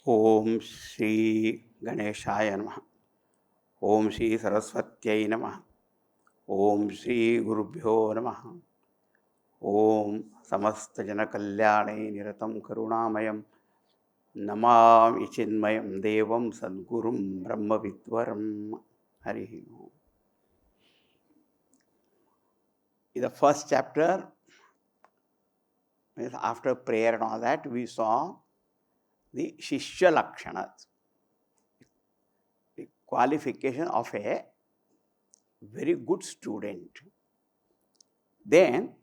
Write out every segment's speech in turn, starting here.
Om Shri Ganeshaya Namaha. Om Shri Saraswatyai Namaha. Om Shri Gurubhyo Namaha. Om Samasta Jana Kalyane Niratam Karunamayam Namami Chinmayam Devam Sadgurum Brahma Vidwaram. Hari Om. In the first chapter, after prayer and all that, we saw the Shishya Lakshanas, the qualification of a very good student. Then,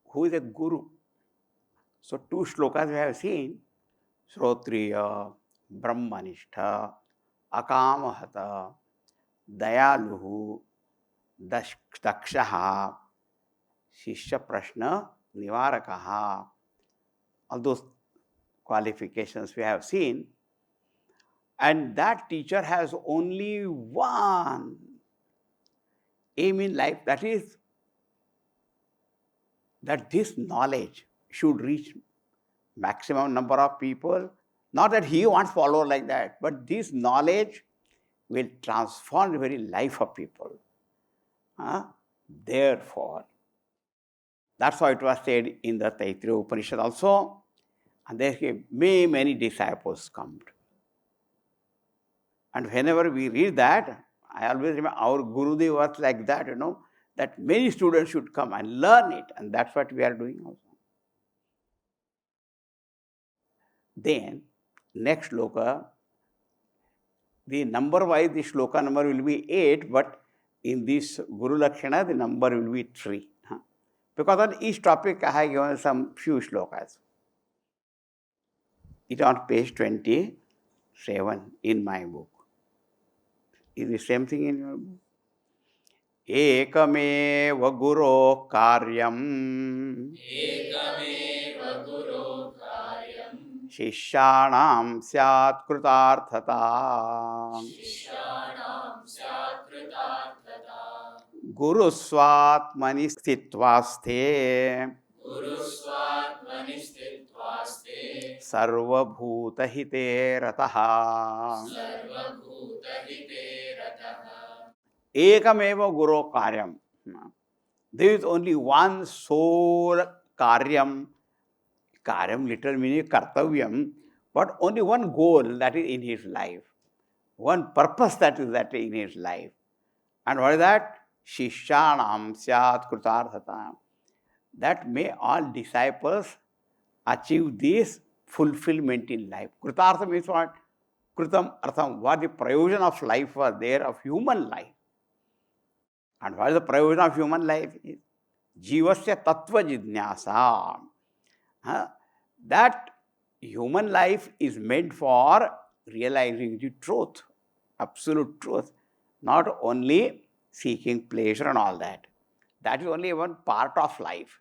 who is a guru? So, two shlokas we have seen: Shrotriya, Brahmanistha, Akamahata, Dayaluhu, Dakshaha, Shishya Prashna, Nivarakaha. All those qualifications we have seen. And that teacher has only one aim in life, that is, that this knowledge should reach maximum number of people. Not that he wants followers like that, but this knowledge will transform the very life of people. Therefore, that's how it was said in the Taittiriya Upanishad also. And there came many disciples come. And whenever we read that, I always remember our Gurudev was like that, that many students should come and learn it. And that's what we are doing also. Then, next shloka, the number-wise, the shloka number will be 8, but in this Guru Lakshana, the number will be 3. Because on each topic, I have given some few shlokas. It is on page 27 in my book. Is the same thing in your book? Ekameva guru karyam. Ekameva guru karyam. Shishyanam syat kritarthata. Shishyanam syat kritarthata. Guru swatmani sthitvaste. Guru swatmani sthitvaste. Sarva bhuta hite rataha. Sarva bhuta hite rataha. Ekameva guru karyam. There is only one sole karyam. Karyam literally meaning kartavyam, but only one goal that is in his life. One purpose that is in his life. And what is that? Shishyanam syat kritarthata. That may all disciples achieve this fulfillment in life. Kritartha means what? Kritam artham. What the prayojan of life was there, of human life. And what is the prayojan of human life? Jivasya tattva jidnyasa. That human life is meant for realizing the truth, absolute truth, not only seeking pleasure and all that. That is only one part of life.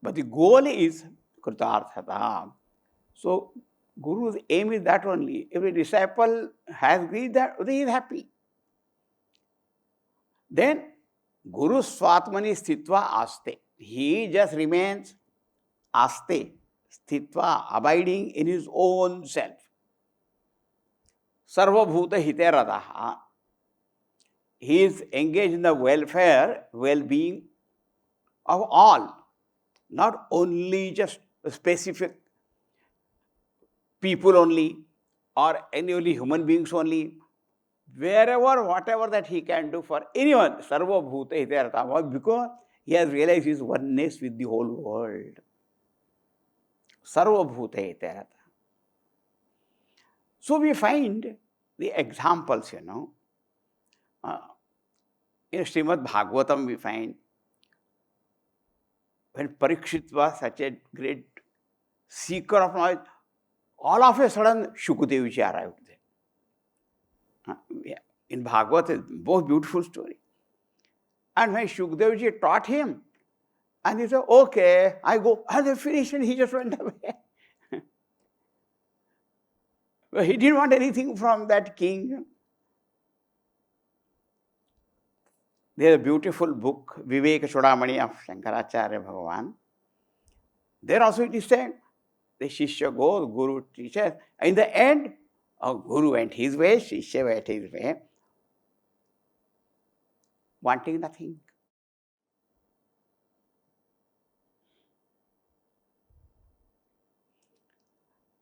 But the goal is kritarthata. So, Guru's aim is that only. Every disciple has reached that, he is happy. Then, Guru swatmani sthitva aste. He just remains aste, sthitva, abiding in his own self. Sarva bhuta hite rataha. He is engaged in the welfare, well-being of all, not only just specific people only, or any only human beings only. Wherever, whatever that he can do for anyone, sarva bhuta hite rataha, because he has realized his oneness with the whole world. Sarva bhuta hite rataha. So we find the examples, in Srimad Bhagavatam we find when Parikshit was such a great seeker of knowledge, all of a sudden Shukadevji arrived there. In Bhagavad, it's both beautiful story. And when Shukadevji taught him, and he said, okay, I go, and they finished, and he just went away. But he didn't want anything from that king. There is a beautiful book, Viveka Chudamani of Shankaracharya Bhagavan. There also it is said, the Shishya goes, Guru teaches. In the end, Guru went his way, Shishya went his way, wanting nothing.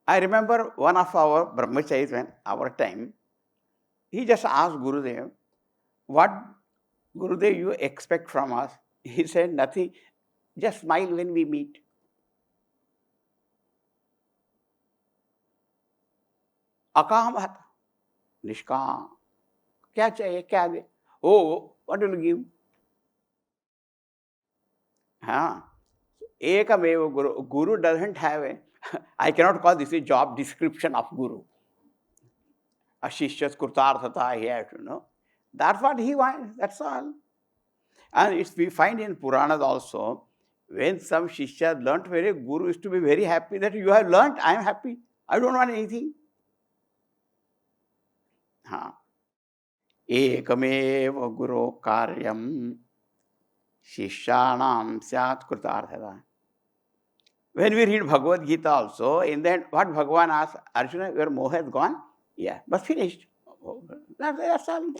I remember one of our brahmacharis when our time, he just asked Gurudev, what Gurudev you expect from us? He said, nothing, just smile when we meet. अकाम था, निष्काम, क्या चाहिए, क्या दे? Oh, what will you give? हाँ, ekamev guru. Guru doesn't have a, I cannot call this a job description of Guru. A shishya's kurtarthata, he has to know. That's what he wants, that's all. And it's, we find in Puranas also, when some shishya learnt very, Guru is to be very happy that you have learnt, I am happy. I don't want anything. हाँ, एकमेव गुरो कार्यम शिष्याणाम स्यात् कृतार्थता. When we read Bhagavad Gita also, in that what Bhagavan asks, Arjuna, your moha has gone? Yeah, but finished. That's all.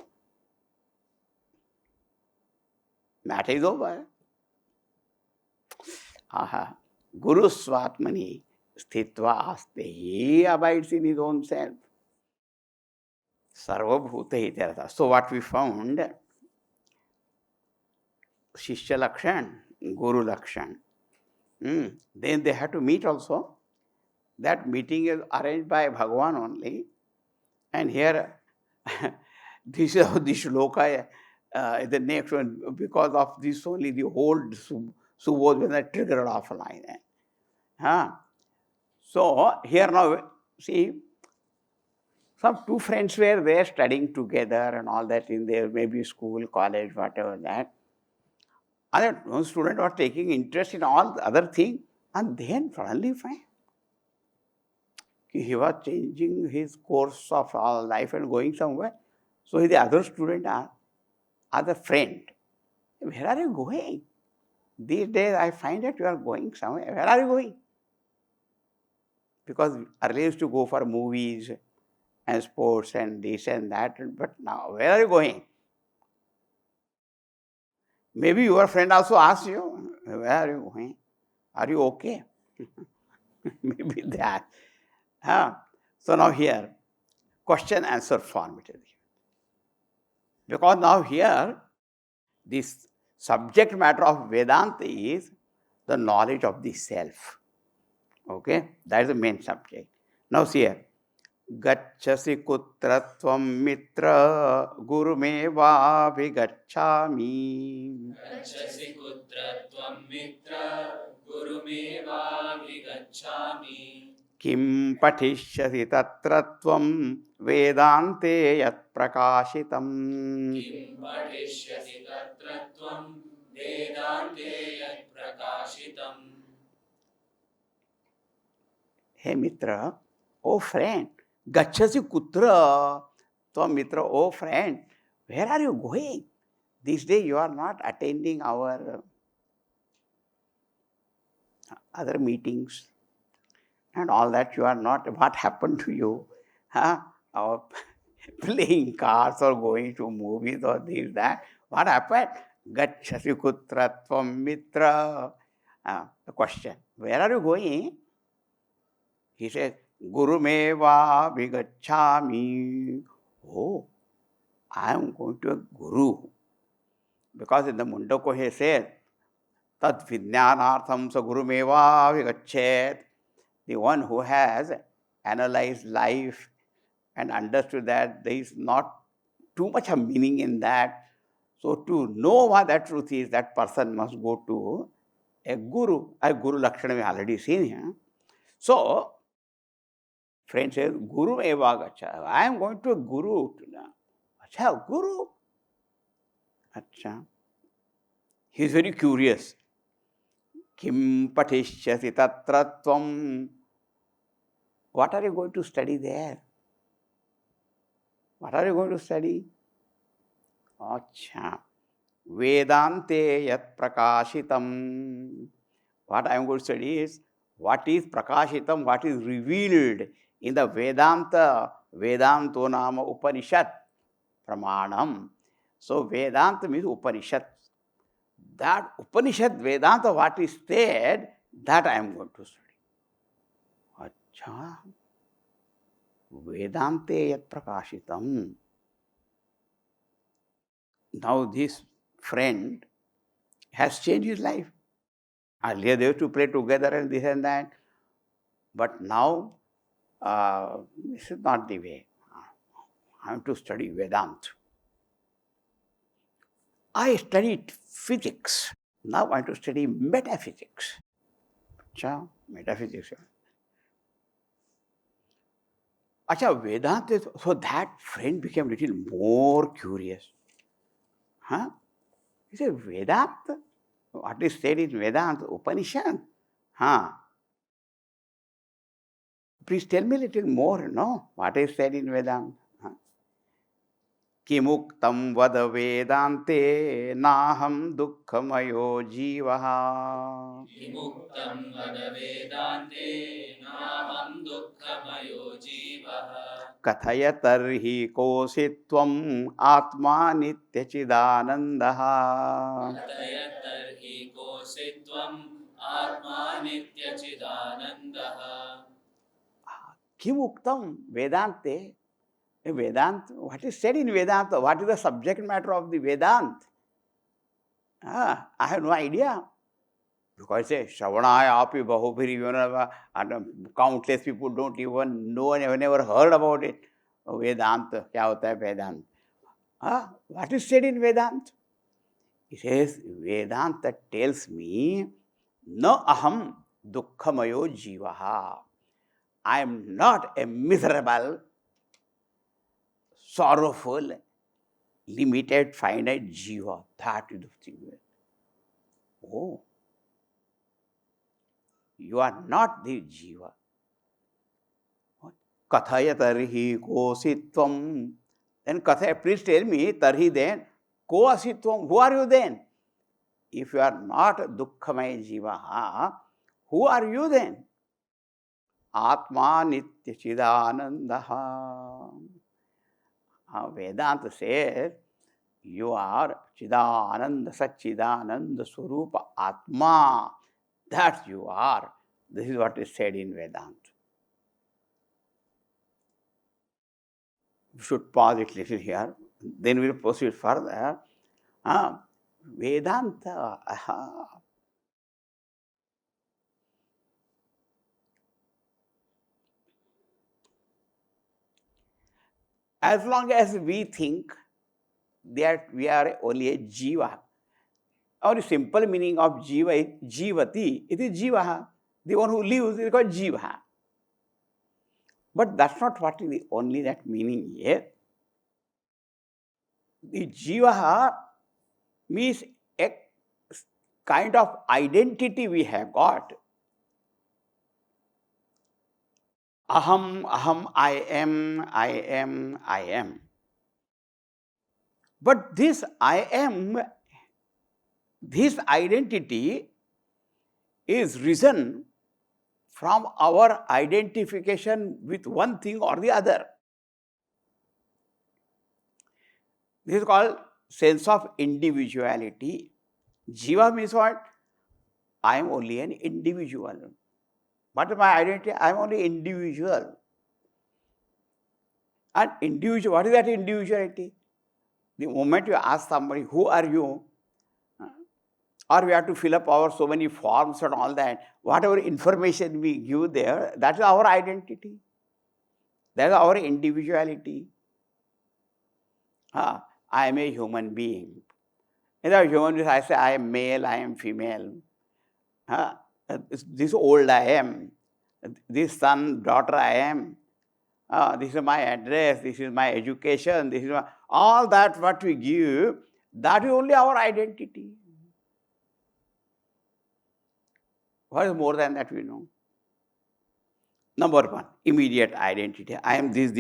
Matter is over. Aha. Guru Swatmani Sthitva Aste. He abides in his own self. Sarva Bhuta Hitartha. So what we found, Shishya Lakshan, Guru Lakshan. Then they had to meet also. That meeting is arranged by Bhagavan only. And here, this is this shloka, the next one, because of this only the old Subodh Vedanta triggered off a line. So here now, see, some two friends were there studying together and all that in their maybe school, college, whatever that. Other one student was taking interest in all the other things, and then suddenly find he was changing his course of life and going somewhere. So the other student asked, other friend, where are you going? These days I find that you are going somewhere. Where are you going? Because earlier used to go for movies and sports and this and that, but now where are you going? Maybe your friend also asked you, where are you going? Are you okay? Maybe that. So now here, question answer format. Because now here, this subject matter of Vedanta is the knowledge of the self. Okay, that is the main subject. Now see here, Gacchasi kutratvam mitra gurumeva vigacchami. Gacchasi kutratvam mitra gurumeva vigacchami. Kim patishyasi tatratvam vedante yat prakashitam. Kim patishyasi tatratvam vedante yat prakashitam. Hey Mitra, oh friend, Gacchasi kutra, tvam mitra, oh friend, where are you going? This day you are not attending our other meetings and all that. You are not, what happened to you? Our playing cards or going to movies or this, that. What happened? Gacchasi kutra tvam mitra. The question, where are you going? He says, Guru meva vigacchami. Oh, I am going to a Guru. Because in the Mundaka he said, Tat vijnanartham sa Guru meva vigacchet. The one who has analyzed life and understood that there is not too much of meaning in that. So to know what that truth is, that person must go to a Guru. A Guru Lakshana we already seen here. So, friend says, Guru eva gacha. I am going to a Guru. Acha, Guru? Acha. He is very curious. Kim patishyasi tatratvam. What are you going to study there? What are you going to study? Acha. Vedante yat prakashitam. What I am going to study is what is prakashitam, what is revealed in the Vedanta, Vedanto Nama Upanishad, Pramanam. So Vedanta means Upanishad. That Upanishad, Vedanta, what is said, that I am going to study. Acha, Vedante yat prakashitam. Now this friend has changed his life. Earlier they used to play together and this and that. But now, this is not the way. I have to study Vedanta. I studied physics. Now I have to study metaphysics. Acha, metaphysics. Acha, Vedanta. So that friend became a little more curious. Huh? He said, Vedanta? What is said in Vedanta? Upanishad? Huh? Please tell me a little more, no? What is said in Vedanta? Huh? किमुक्तं वद वेदान्ते नाहं दुःखमयो जीवः किमुक्तं वद वेदान्ते नाहं दुःखमयो जीवः कथय तर्हि कोऽसि त्वम् आत्मा नित्यचिदानन्दः कथय तर्हि कोऽसि त्वम् आत्मा नित्यचिदानन्दः किमुक्तं वेदान्ते Vedanta, what is said in Vedanta? What is the subject matter of the Vedanta? I have no idea. Because say, Shravanaya api bahubhiri, and countless people don't even know and have never heard about it. Vedanta, kya hota hai Vedanta? What is said in Vedanta? He says, Vedanta tells me, no aham dukkhamayo jivaha. I am not a miserable, sorrowful, limited, finite jiva. That is the thing. Oh, you are not the jiva. Kathaya tarhi ko asitvam. Then kathaya, please tell me, tarhi then, ko asitvam. Who are you then? If you are not dukkhamaya jiva, who are you then? Atma nitya chidanandaha. Vedanta says, you are Chidananda, Satchidananda, Swarupa, Atma. That you are. This is what is said in Vedanta. We should pause it little here. Then we will proceed further. Vedanta. As long as we think that we are only a jiva, or simple meaning of jiva is jivati, it is jiva. The one who lives is called jiva. But that's not what is the only that meaning here. The jiva means a kind of identity we have got. Aham, I am. But this I am, this identity is risen from our identification with one thing or the other. This is called sense of individuality. Jiva means what? I am only an individual. What is my identity? I am only individual. And individual, what is that individuality? The moment you ask somebody, who are you? Or we have to fill up our so many forms and all that. Whatever information we give there, that is our identity. That is our individuality. I am a human being. In the human being, I say I am male, I am female. This old I am. This son, daughter I am. This is my address, this is my education, this is my, all that what we give, that is only our identity. What is more than that we know? Number one, immediate identity. I am this.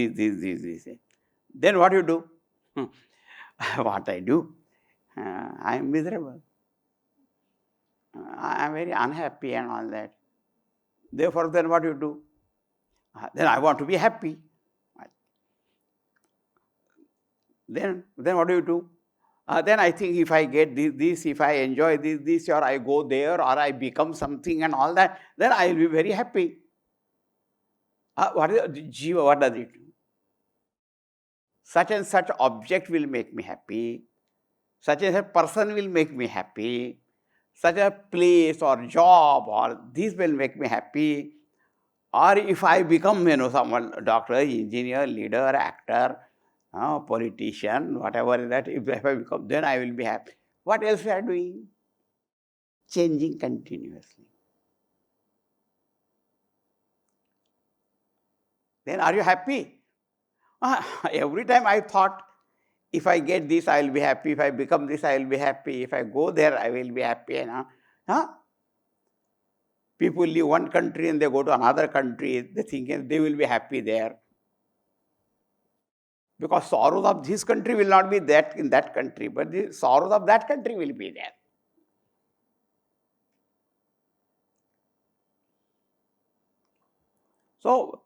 Then what you do? What I do? I am miserable. I am very unhappy and all that. Therefore, then what you do? Then I want to be happy. Then what do you do? Then I think if I get this, if I enjoy this, or I go there, or I become something and all that, then I will be very happy. What is Jiva? What does it do? Such and such object will make me happy. Such and such person will make me happy. Such a place or job or this will make me happy. Or if I become, someone, doctor, engineer, leader, actor, politician, whatever that, if I become, then I will be happy. What else we are doing? Changing continuously. Then are you happy? Every time I thought, if I get this, I will be happy. If I become this, I will be happy. If I go there, I will be happy. People leave one country and they go to another country. They think they will be happy there. Because sorrows of this country will not be that in that country, but the sorrows of that country will be there. So,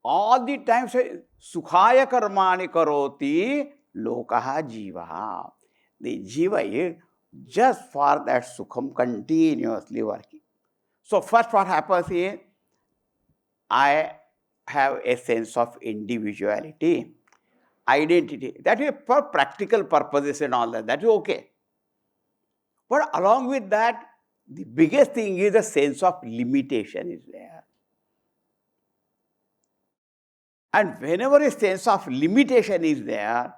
all the time say, Sukhaya karmani karoti lokaha jivaha. The jiva is just for that sukham continuously working. So, first what happens is, I have a sense of individuality, identity. That is for practical purposes and all that. That is okay. But along with that, the biggest thing is the sense of limitation is there. And whenever a sense of limitation is there,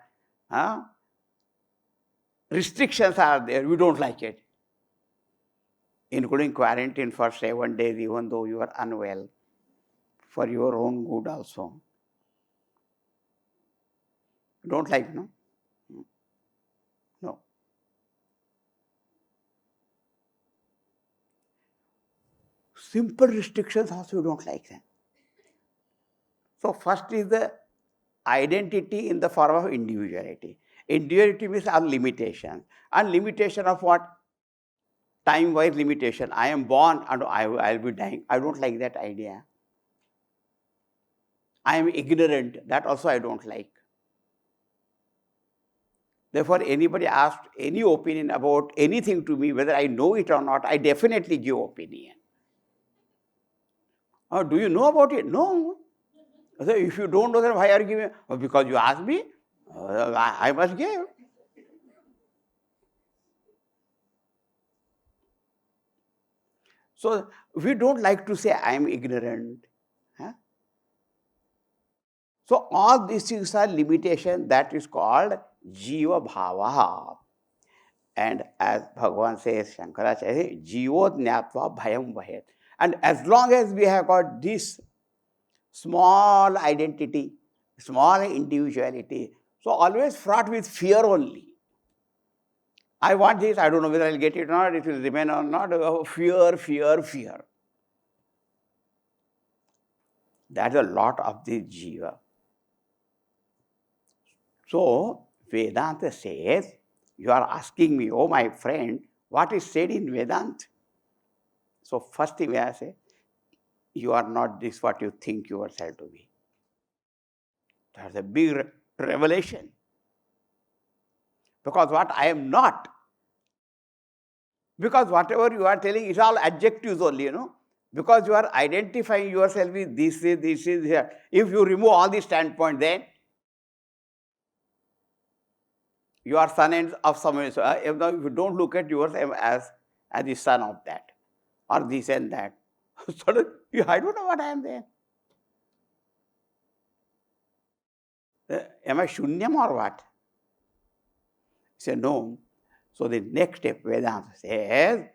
restrictions are there, we don't like it. Including quarantine for 7 days, even though you are unwell, for your own good also. Don't like, no? No. Simple restrictions also you don't like them. So first is the identity in the form of individuality. Individuality means our limitation. And limitation of what? Time-wise limitation. I am born and I will be dying. I don't like that idea. I am ignorant. That also I don't like. Therefore, anybody asked any opinion about anything to me, whether I know it or not, I definitely give opinion. Oh, do you know about it? No. So if you don't know, then why are you giving? Oh, because you asked me, I must give. So we don't like to say I am ignorant. So all these things are limitation. That is called jiva bhava. And as Bhagavan says, Shankaracharya says, jivo jnatva bhayam vahet. And as long as we have got this small identity, small individuality, so always fraught with fear only. I want this, I don't know whether I'll get it or not, it will remain or not. Fear, fear, fear. That's a lot of the jiva. So, Vedanta says, you are asking me, oh my friend, what is said in Vedanta? So, first thing I say, you are not this what you think yourself to be. That's a big revelation. Because what I am not. Because whatever you are telling is all adjectives only, Because you are identifying yourself with this is here. If you remove all the standpoint, then you are son of someone. So if you don't look at yourself as the son of that, or this and that, so I don't know what I am there. Am I shunyam or what? Say no. So the next step, Vedanta says,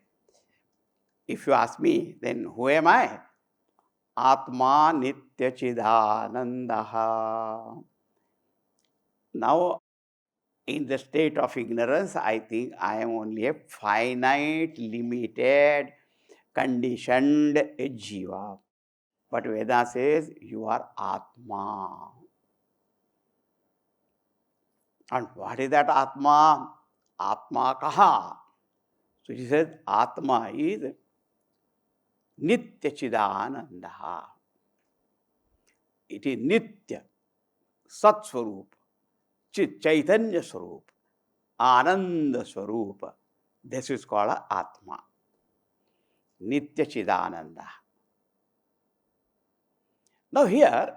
if you ask me, then who am I? Atma Nitya Chidanandaha. Now, in the state of ignorance, I think I am only a finite, limited, conditioned jiva. But Vedanta says, you are Atma. And what is that Atma? Atma kaha. So he says, Atma is Nitya Chidananda. It is Nitya, Sat Swarup, Chaitanya Swarup, Ananda Swarup. This is called Atma. Nitya Chidananda. Now here,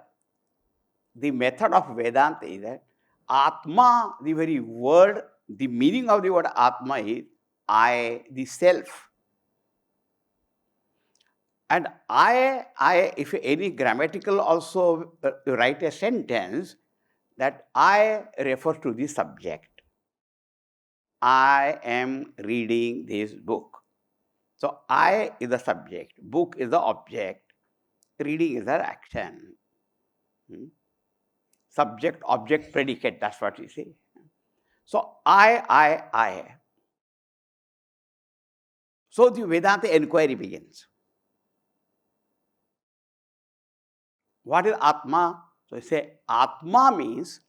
the method of Vedanta is that Atma, the very word, the meaning of the word Atma is I, the self. And I, if any grammatical also write a sentence, that I refers to the subject. I am reading this book. So I is the subject, book is the object, reading is the action. Subject, object, predicate, that's what we say. So I. So the Vedanta inquiry begins. What is Atma? So I say Atma means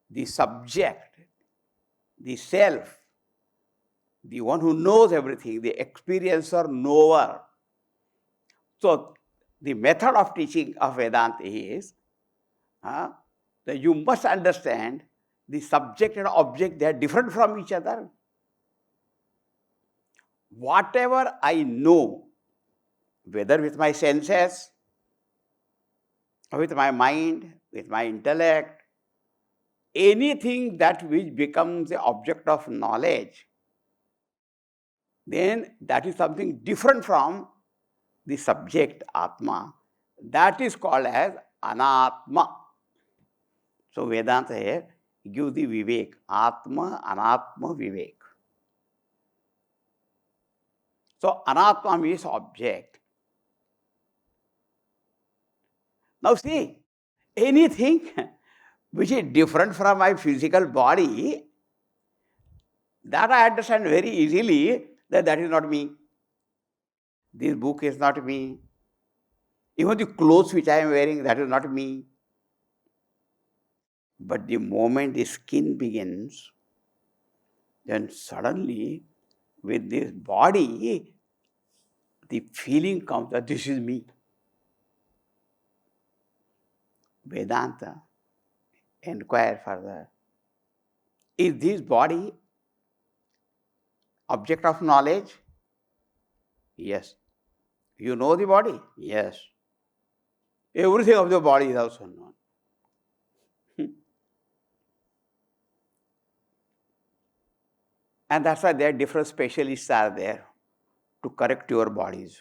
the subject, the self, the one who knows everything, the experiencer, knower. So the method of teaching of Vedanta is that you must understand the subject and object, they are different from each other. Whatever I know, whether with my senses, with my mind, with my intellect, anything that which becomes the object of knowledge, then that is something different from the subject Atma. That is called as Anatma. So Vedanta here gives the Vivek, Atma, Anatma, Vivek. So Anatma means object. Now see, anything which is different from my physical body, that I understand very easily that that is not me. This book is not me. Even the clothes which I am wearing, that is not me. But the moment the skin begins, then suddenly with this body, the feeling comes that this is me. Vedanta, inquire further. Is this body object of knowledge? Yes. You know the body? Yes. Everything of the body is also known. And that's why there are different specialists are there to correct your bodies.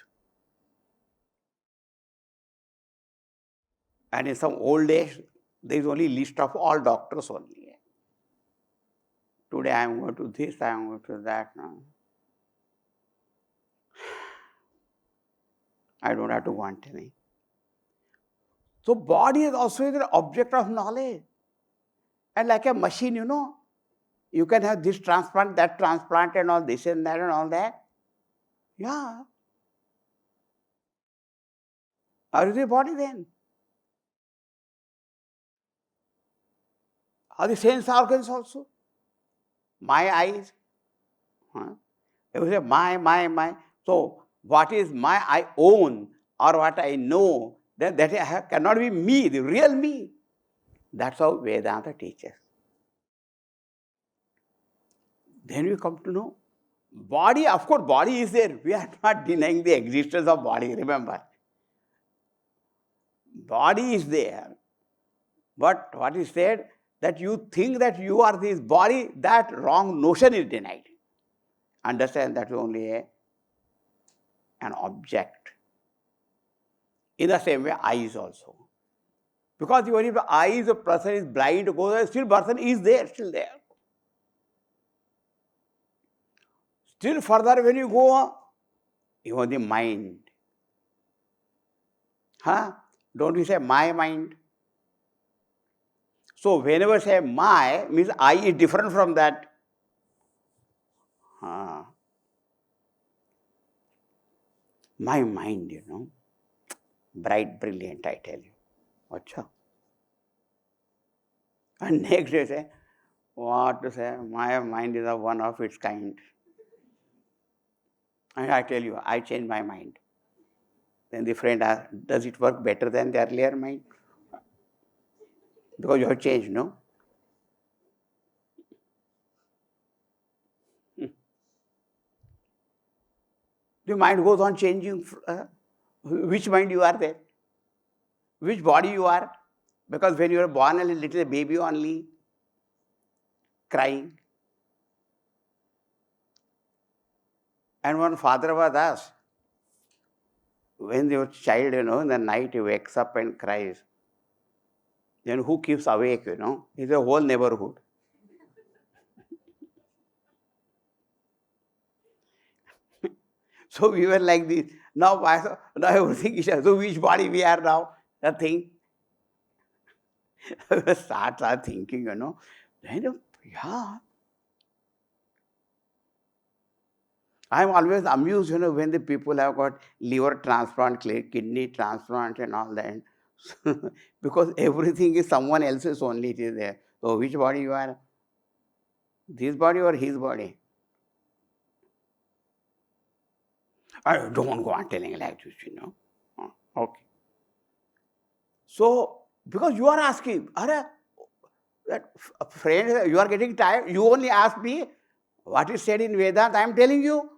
And in some old days, there is only list of all doctors only. Today I am going to this, I am going to that. No. I don't have to want any. So body is also the object of knowledge. And like a machine, you can have this transplant, that transplant and all this and that and all that. Yeah. How is the body then? Are the sense organs also? My eyes. You say my. So what is my I own or what I know, then that cannot be me, the real me. That's how Vedanta teaches. Then we come to know body, of course, body is there. We are not denying the existence of body, remember. Body is there. But what is said, that you think that you are this body, that wrong notion is denied. Understand that is only an object. In the same way, eyes also. Because even if the eyes of person is blind, still person is there, still there. Still further when you go, even the mind. Don't we say my mind? So whenever say my, means I is different from that. My mind, bright, brilliant, I tell you. Achha. And next day say, what to say, my mind is a one of its kind. And I tell you, I change my mind. Then the friend asks, does it work better than the earlier mind? Because you have changed, no? The mind goes on changing. Which mind you are there? Which body you are? Because when you are born a little baby only, crying. And one father was asked, when your child, in the night he wakes up and cries, then who keeps awake, It's a whole neighborhood. So we were like this. Now everything is, so which body we are now? The thing. Start thinking, Then, yeah. I'm always amused, when the people have got liver transplant, kidney transplant and all that. Because everything is someone else's only, it is there. So which body you are? This body or his body? I don't go on telling like this, Okay. So, because you are asking, that friend, you are getting tired, you only ask me what is said in Vedanta, I am telling you.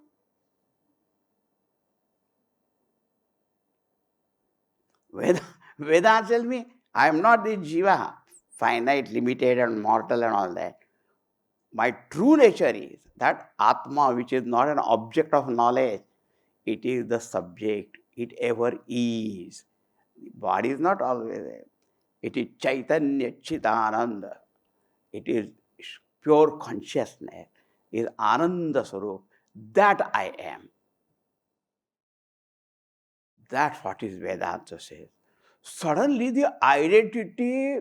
Vedanta tells me, I am not the jiva, finite, limited and mortal and all that. My true nature is that Atma, which is not an object of knowledge, it is the subject, it ever is. The body is not always there. It is Chaitanya Chidananda. It is pure consciousness, it is Ananda Swarup. That I am. That's what is Vedanta says. Suddenly the identity,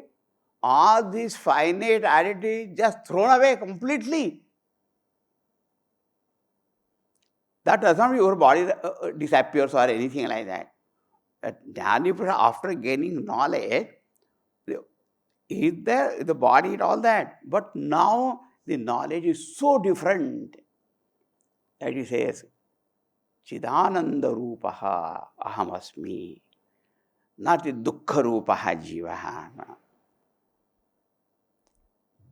all this finite identity just thrown away completely. That does not mean your body disappears or anything like that. After gaining knowledge, is there the body and all that. But now the knowledge is so different that he says, Chidananda Rupaha Ahamasmi, not the Dukkha Rupaha Jivaha.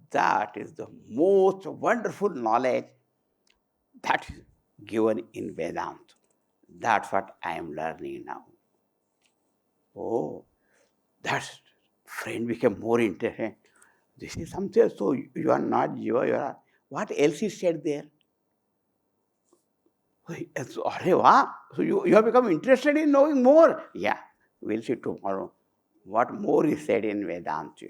That is the most wonderful knowledge that is given in Vedanta. That's what I am learning now. Oh, that friend became more interested. This is something, so you are not Jiva, you are. What else is said there? So you have become interested in knowing more. Yeah, we'll see tomorrow. What more is said in Vedanta,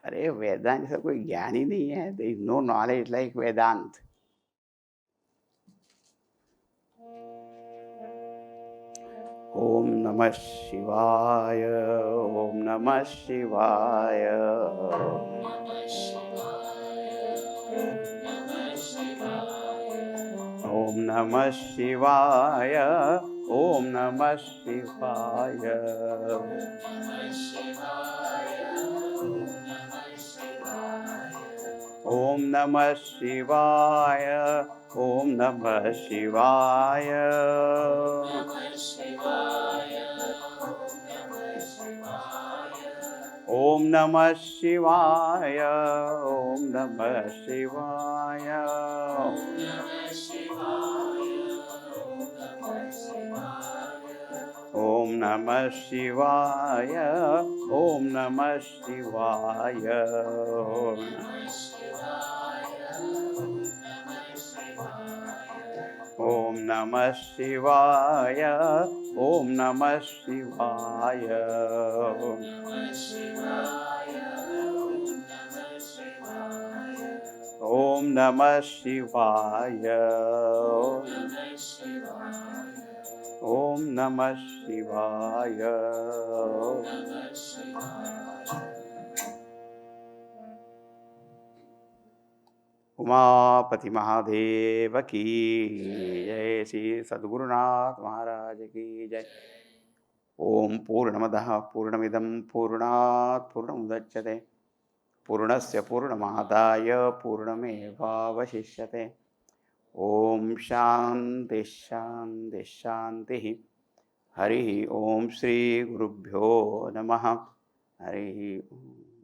अरे वेदांत से कोई ज्ञान ही नहीं है. There is no knowledge like Vedanta. Om Namah Shivaya, Om Namah Shivaya. Om Namah Shivaya, Om Namah Shivaya. Om Namah Shivaya, Om Namah Shivaya. Om Namah Shivaya, Om Namah Shivaya. Om Namah Shivaya, Om Namah Shivaya. Om Namah Shivaya, Om Namah Shivaya. Om Namah Shivaya. Om Namah Shivaya. Umapati Mahadev की जय. श्री सद्गुरुनाथ महाराज की जय. ओम पूर्णमदः पूर्णमिदं पूर्णात् पूर्णमुदच्यते पूर्णस्य पूर्णमादाय पूर्णमेवावशिष्यते. ओम शांति शांति शांति. हरि ओम श्री गुरुभ्यो नमः. हरि ओम.